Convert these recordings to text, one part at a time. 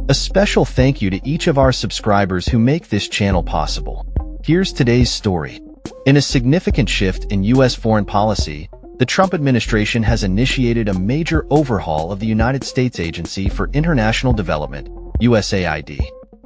A special thank you to each of our subscribers who make this channel possible. Here's today's story. In a significant shift in U.S. foreign policy, the Trump administration has initiated a major overhaul of the United States Agency for International Development, USAID.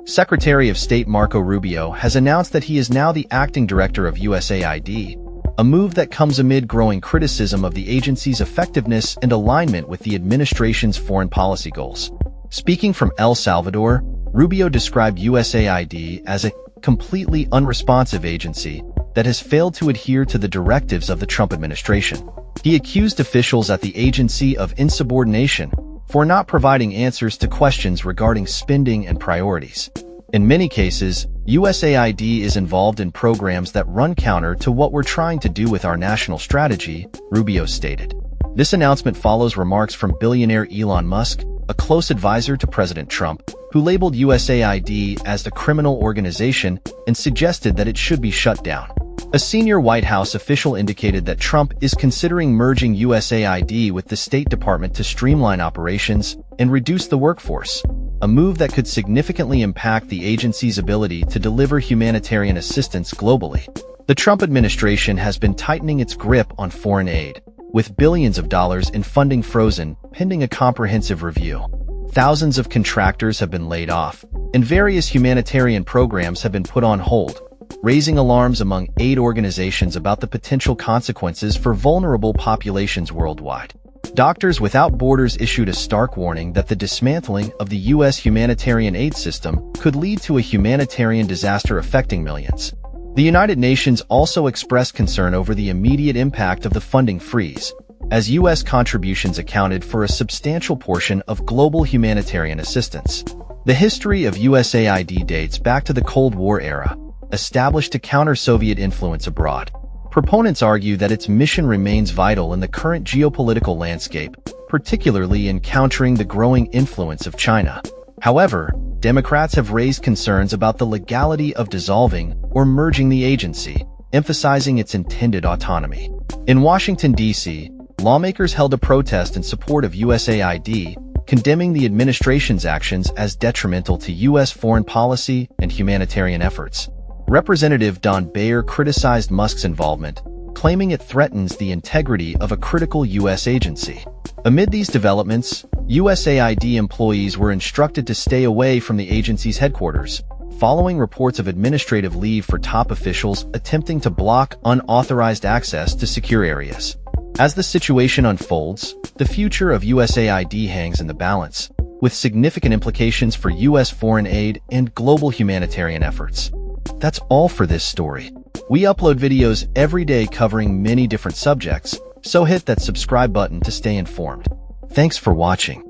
Secretary of State Marco Rubio has announced that he is now the acting director of USAID, a move that comes amid growing criticism of the agency's effectiveness and alignment with the administration's foreign policy goals. Speaking from El Salvador, Rubio described USAID as a completely unresponsive agency that has failed to adhere to the directives of the Trump administration. He accused officials at the agency of insubordination for not providing answers to questions regarding spending and priorities. In many cases, USAID is involved in programs that run counter to what we're trying to do with our national strategy, Rubio stated. This announcement follows remarks from billionaire Elon Musk, a close advisor to President Trump, who labeled USAID as a criminal organization and suggested that it should be shut down. A senior White House official indicated that Trump is considering merging USAID with the State Department to streamline operations and reduce the workforce, a move that could significantly impact the agency's ability to deliver humanitarian assistance globally. The Trump administration has been tightening its grip on foreign aid, with billions of dollars in funding frozen pending a comprehensive review. Thousands of contractors have been laid off, and various humanitarian programs have been put on hold, raising alarms among aid organizations about the potential consequences for vulnerable populations worldwide. Doctors Without Borders issued a stark warning that the dismantling of the U.S. humanitarian aid system could lead to a humanitarian disaster affecting millions. The United Nations also expressed concern over the immediate impact of the funding freeze, as U.S. contributions accounted for a substantial portion of global humanitarian assistance. The history of USAID dates back to the Cold War era, established to counter Soviet influence abroad. Proponents argue that its mission remains vital in the current geopolitical landscape, particularly in countering the growing influence of China. However, Democrats have raised concerns about the legality of dissolving or merging the agency, emphasizing its intended autonomy. In Washington, D.C., lawmakers held a protest in support of USAID, condemning the administration's actions as detrimental to U.S. foreign policy and humanitarian efforts. Representative Don Bayer criticized Musk's involvement, claiming it threatens the integrity of a critical U.S. agency. Amid these developments, USAID employees were instructed to stay away from the agency's headquarters, following reports of administrative leave for top officials attempting to block unauthorized access to secure areas. As the situation unfolds, the future of USAID hangs in the balance, with significant implications for U.S. foreign aid and global humanitarian efforts. That's all for this story. We upload videos every day covering many different subjects, so hit that subscribe button to stay informed. Thanks for watching.